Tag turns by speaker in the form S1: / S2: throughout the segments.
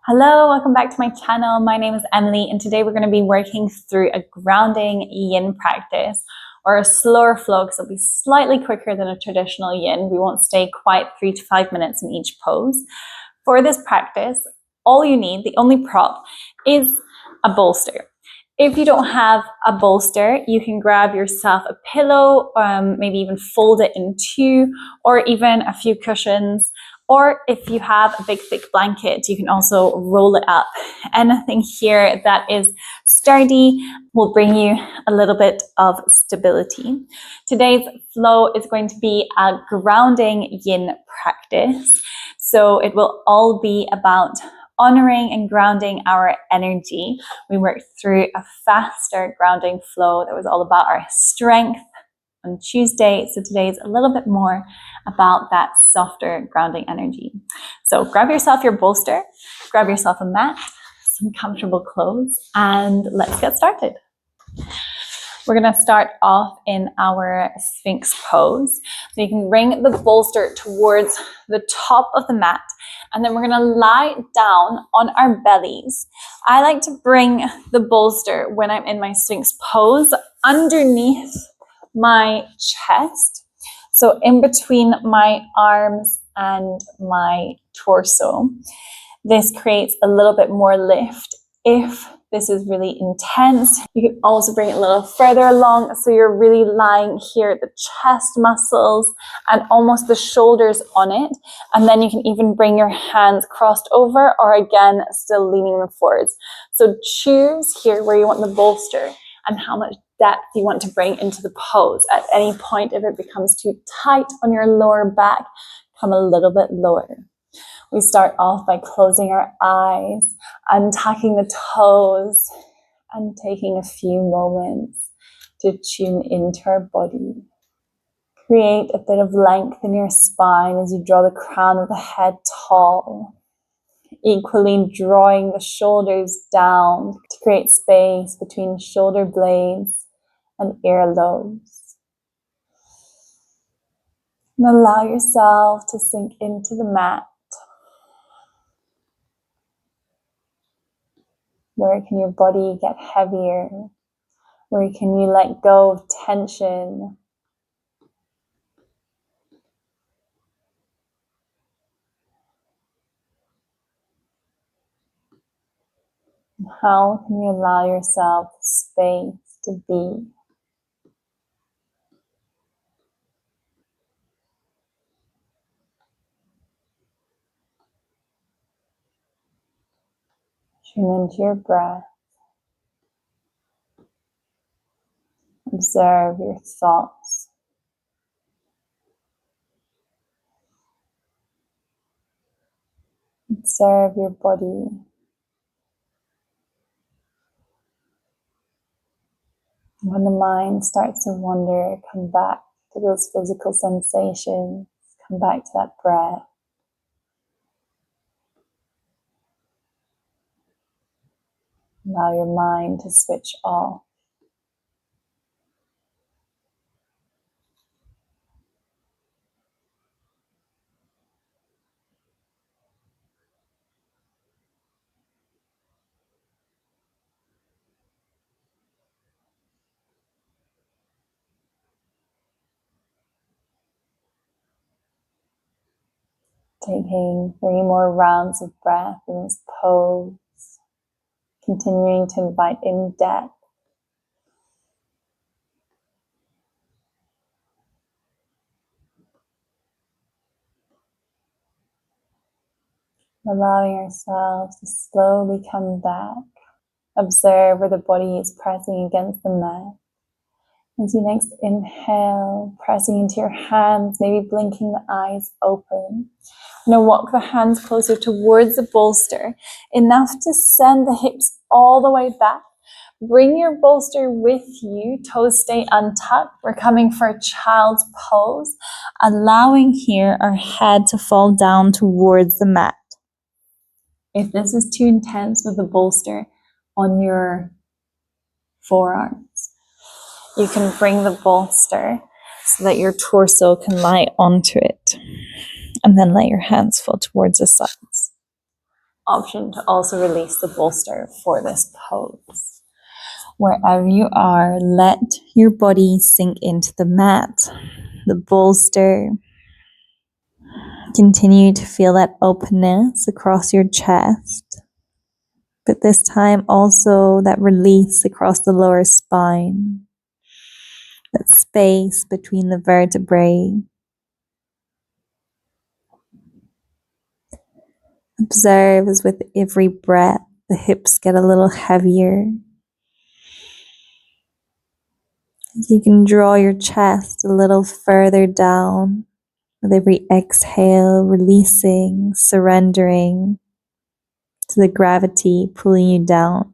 S1: Hello, welcome back to my channel. My name is Emily, and today we're going to be working through a grounding yin practice, or a slower flow, because it'll be slightly quicker than a traditional yin. We won't stay quite 3 to 5 minutes in each pose. For this practice, all you need, the only prop, is a bolster. If you don't have a bolster, you can grab yourself a pillow, maybe even fold it in two, or even a few cushions. Or if you have a big thick blanket, you can also roll it up. Anything here that is sturdy will bring you a little bit of stability. Today's flow is going to be a grounding yin practice. So it will all be about honoring and grounding our energy. We worked through a faster grounding flow that was all about our strength on Tuesday. So today's a little bit more about that softer grounding energy. So grab yourself your bolster, grab yourself a mat, some comfortable clothes, and let's get started. We're going to start off in our Sphinx pose. So you can bring the bolster towards the top of the mat, and then we're going to lie down on our bellies. I like to bring the bolster when I'm in my Sphinx pose underneath my chest, so in between my arms and my torso. This creates a little bit more lift. If this is really intense, you can also bring it a little further along, so you're really lying here at the chest muscles and almost the shoulders on it. And then you can even bring your hands crossed over, or again, still leaning them forwards. So choose here where you want the bolster and how much depth you want to bring into the pose. At any point, if it becomes too tight on your lower back, come a little bit lower. We start off by closing our eyes, untucking the toes, and taking a few moments to tune into our body. Create a bit of length in your spine as you draw the crown of the head tall. Equally drawing the shoulders down to create space between shoulder blades and earlobes. And allow yourself to sink into the mat. Where can your body get heavier? Where can you let go of tension? How can you allow yourself the space to be? Tune into your breath. Observe your thoughts. Observe your body. When the mind starts to wander, come back to those physical sensations. Come back to that breath. Allow your mind to switch off. Taking 3 more rounds of breath in this pose. Continuing to invite in depth. Allowing ourselves to slowly come back. Observe where the body is pressing against the mat. As you next inhale, pressing into your hands, maybe blinking the eyes open. Now walk the hands closer towards the bolster, enough to send the hips all the way back. Bring your bolster with you, toes stay untucked. We're coming for a child's pose, allowing here our head to fall down towards the mat. If this is too intense with the bolster on your forearms, you can bring the bolster so that your torso can lie onto it, and then let your hands fall towards the sides. Option to also release the bolster for this pose. Wherever you are, let your body sink into the mat, the bolster. Continue to feel that openness across your chest, but this time also that release across the lower spine, that space between the vertebrae. Observe as with every breath, the hips get a little heavier. As you can draw your chest a little further down with every exhale, releasing, surrendering to the gravity pulling you down.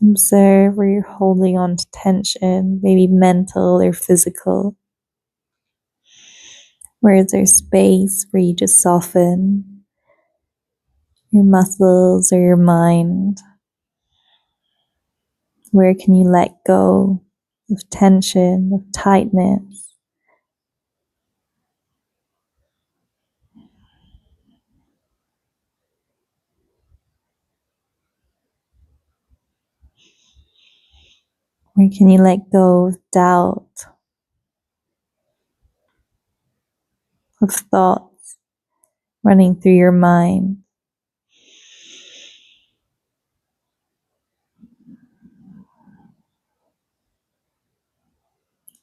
S1: Observe where you're holding on to tension, maybe mental or physical. Where is there space where you just soften your muscles or your mind? Where can you let go of tension, of tightness? Where can you let go of doubt, of thoughts running through your mind?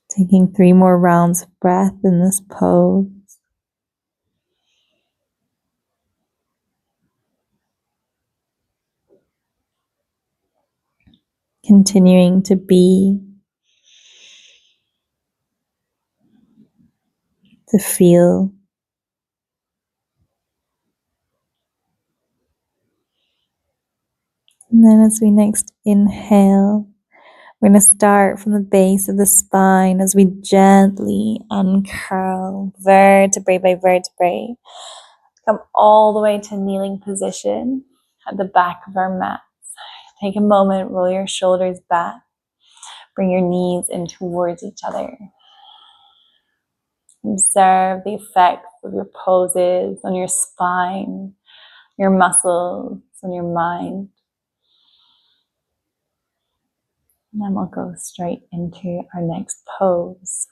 S1: Taking 3 more rounds of breath in this pose. Continuing to be, to feel. And then as we next inhale, we're going to start from the base of the spine as we gently uncurl vertebrae by vertebrae. Come all the way to kneeling position at the back of our mat. Take a moment, roll your shoulders back. Bring your knees in towards each other. Observe the effects of your poses on your spine, your muscles, and your mind. And then we'll go straight into our next pose.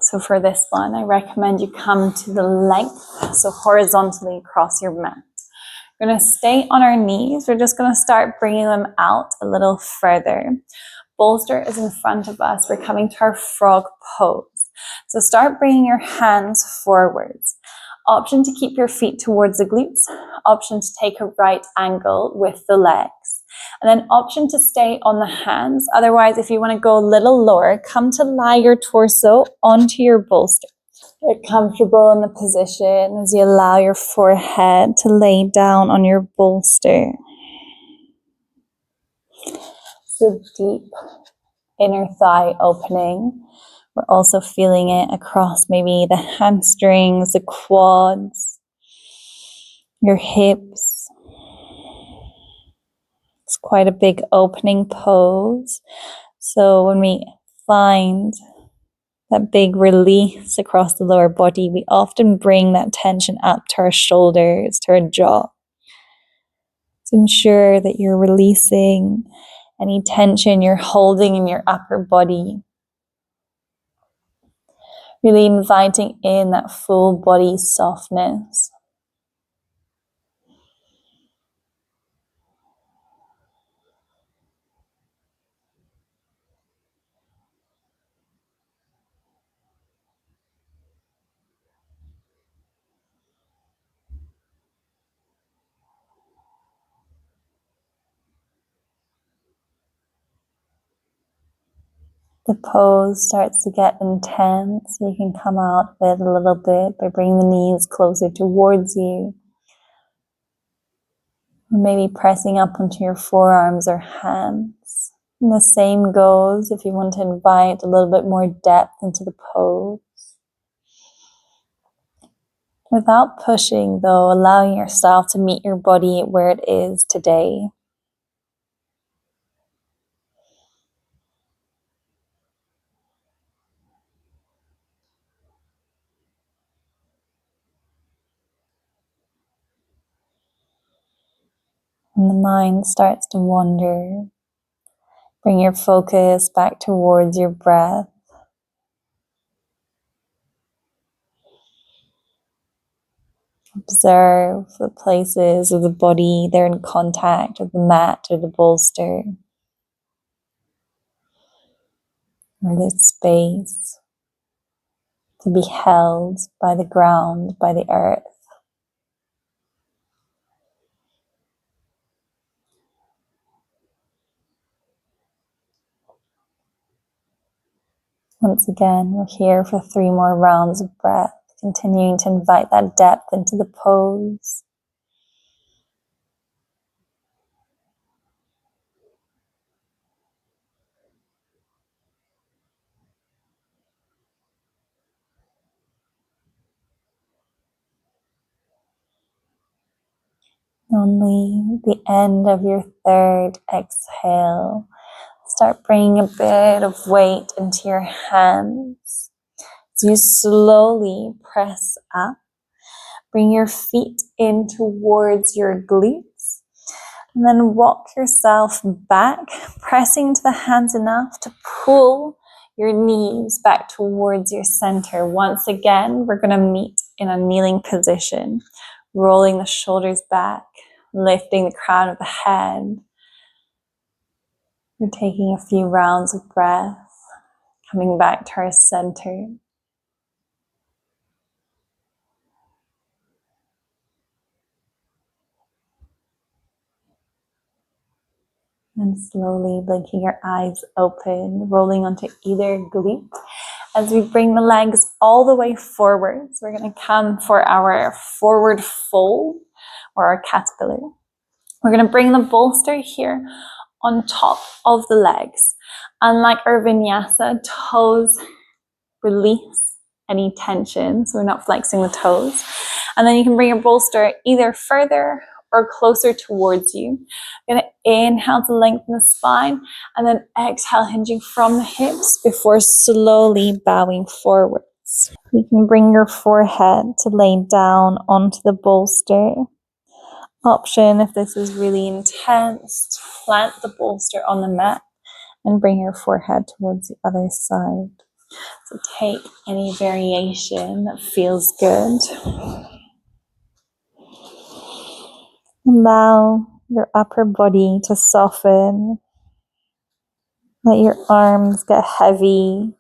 S1: So for this one, I recommend you come to the length, so horizontally across your mat. We're going to stay on our knees. We're just going to start bringing them out a little further. Bolster is in front of us. We're coming to our frog pose. So start bringing your hands forwards. Option to keep your feet towards the glutes. Option to take a right angle with the legs. And then option to stay on the hands. Otherwise, if you want to go a little lower, come to lie your torso onto your bolster. Get comfortable in the position as you allow your forehead to lay down on your bolster. So deep inner thigh opening. We're also feeling it across maybe the hamstrings, the quads, your hips. It's quite a big opening pose. So when we find that big release across the lower body, we often bring that tension up to our shoulders, to our jaw. To ensure that you're releasing any tension you're holding in your upper body. Really inviting in that full body softness. The pose starts to get intense, you can come out of it a little bit by bringing the knees closer towards you. Or maybe pressing up onto your forearms or hands. And the same goes if you want to invite a little bit more depth into the pose. Without pushing though, allowing yourself to meet your body where it is today. When the mind starts to wander, bring your focus back towards your breath. Observe the places of the body that are in contact with the mat or the bolster, or the space to be held by the ground, by the earth. Once again, we're here for 3 more rounds of breath, continuing to invite that depth into the pose. Only the end of your 3rd exhale, start bringing a bit of weight into your hands. As you slowly press up, bring your feet in towards your glutes, and then walk yourself back, pressing into the hands enough to pull your knees back towards your center. Once again, we're going to meet in a kneeling position, rolling the shoulders back, lifting the crown of the head. We're taking a few rounds of breath, coming back to our center. And slowly blinking your eyes open, rolling onto either glute. As we bring the legs all the way forwards, we're going to come for our forward fold or our caterpillar. We're going to bring the bolster here on top of the legs. Unlike our vinyasa, toes release any tension, so we're not flexing the toes. And then you can bring your bolster either further or closer towards you. You're going to inhale to lengthen the spine, and then exhale, hinging from the hips before slowly bowing forwards. You can bring your forehead to lay down onto the bolster. Option, if this is really intense, to plant the bolster on the mat and bring your forehead towards the other side. So take any variation that feels good. Allow your upper body to soften. Let your arms get heavy.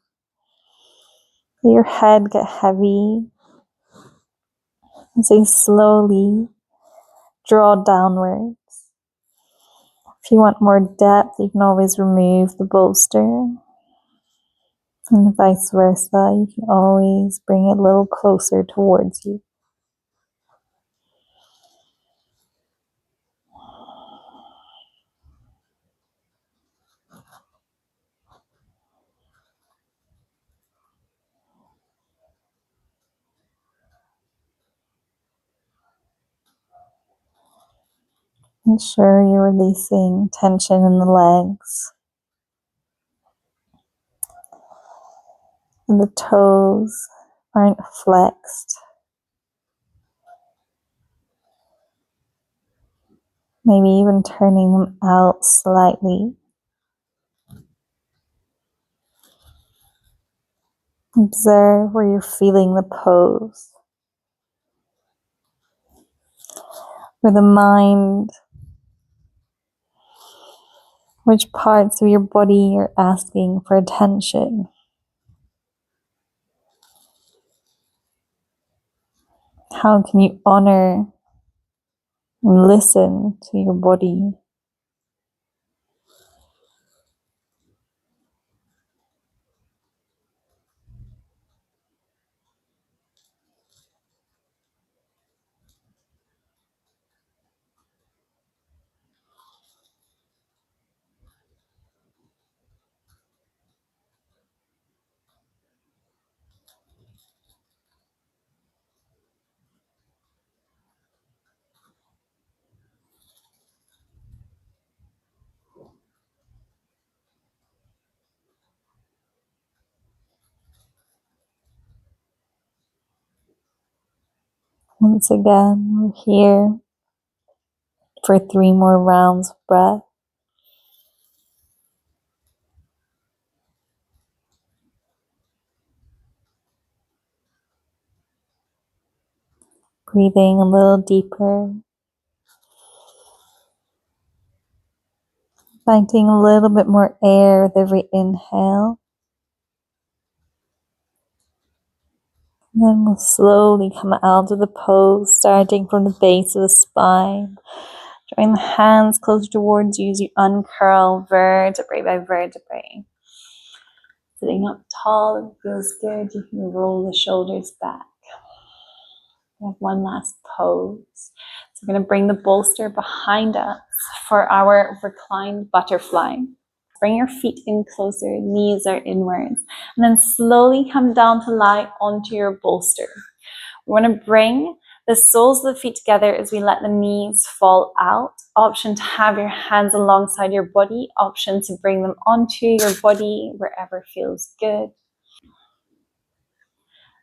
S1: Let your head get heavy. As you slowly draw downwards. If you want more depth, you can always remove the bolster. And vice versa, you can always bring it a little closer towards you. Ensure you're releasing tension in the legs and the toes aren't flexed. Maybe even turning them out slightly. Observe where you're feeling the pose. Where the mind, which parts of your body you're asking for attention. How can you honor and listen to your body? Once again, we're here for 3 more rounds of breath. Breathing a little deeper. Finding a little bit more air with every inhale. And then we'll slowly come out of the pose, starting from the base of the spine. Drawing the hands closer towards you as you uncurl vertebrae by vertebrae. Sitting up tall, it feels good. You can roll the shoulders back. We have one last pose. So we're going to bring the bolster behind us for our reclined butterfly. Bring your feet in closer, knees are inwards, and then slowly come down to lie onto your bolster. We want to bring the soles of the feet together as we let the knees fall out. Option to have your hands alongside your body. Option to bring them onto your body wherever feels good.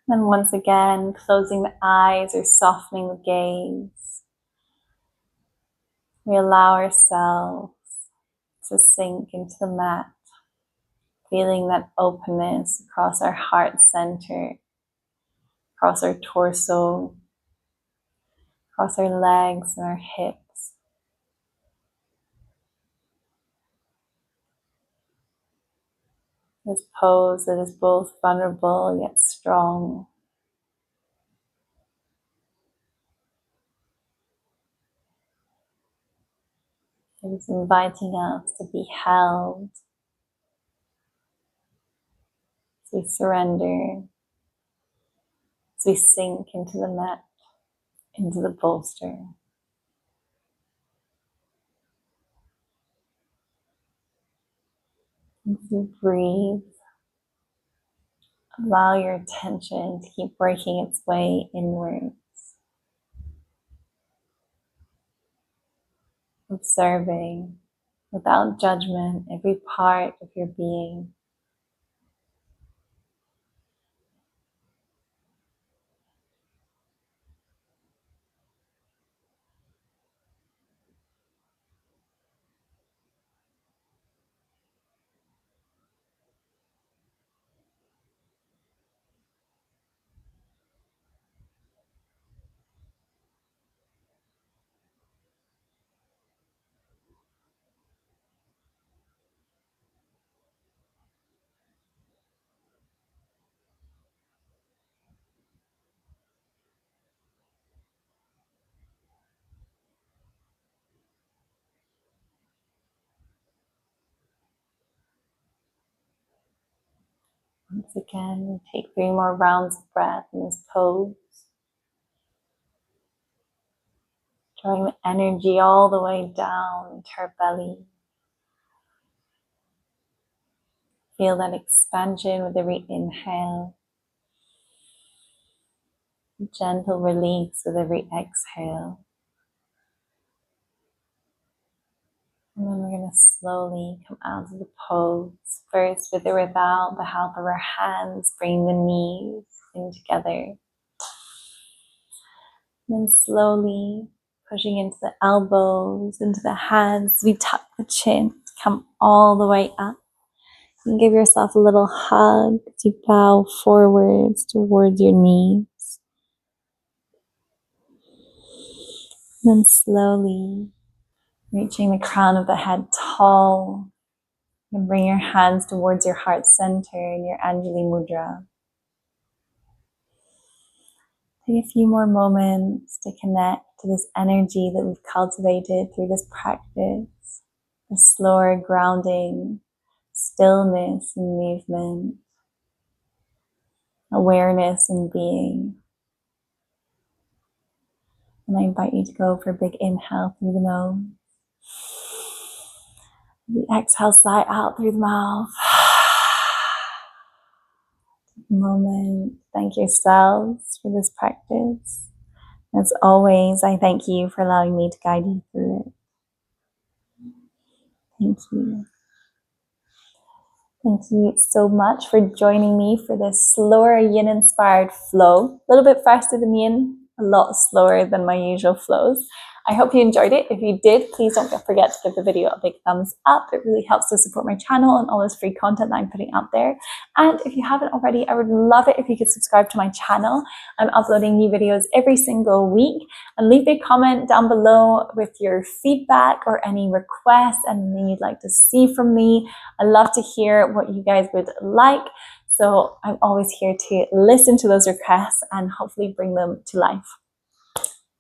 S1: Then once again, closing the eyes or softening the gaze. We allow ourselves to sink into the mat, feeling that openness across our heart center, across our torso, across our legs and our hips. This pose that is both vulnerable yet strong. It is inviting us to be held, as we surrender, as we sink into the mat, into the bolster. As you breathe, allow your attention to keep working its way inwards, observing without judgment every part of your being. Once again, we take 3 more rounds of breath in this pose. Drawing the energy all the way down into our belly. Feel that expansion with every inhale. Gentle release with every exhale. And then we're going to slowly come out of the pose. First, with or without the help of our hands, bring the knees in together. And then slowly pushing into the elbows, into the hands. We tuck the chin, come all the way up. And give yourself a little hug as you bow forwards towards your knees. And then slowly reaching the crown of the head tall. And bring your hands towards your heart center in your Anjali Mudra. Take a few more moments to connect to this energy that we've cultivated through this practice. The slower grounding, stillness and movement, awareness and being. And I invite you to go for a big inhale through the nose. The exhale, sigh out through the mouth. Take a moment. Thank yourselves for this practice. As always, I thank you for allowing me to guide you through it. Thank you. Thank you so much for joining me for this slower yin-inspired flow. A little bit faster than yin, a lot slower than my usual flows. I hope you enjoyed it. If you did, please don't forget to give the video a big thumbs up. It really helps to support my channel and all this free content that I'm putting out there. And if you haven't already, I would love it if you could subscribe to my channel. I'm uploading new videos every single week. And leave a comment down below with your feedback or any requests, anything you'd like to see from me. I love to hear what you guys would like. So I'm always here to listen to those requests and hopefully bring them to life.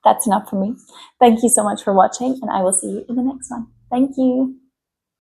S1: That's enough for me. Thank you so much for watching, and I will see you in the next one. Thank you.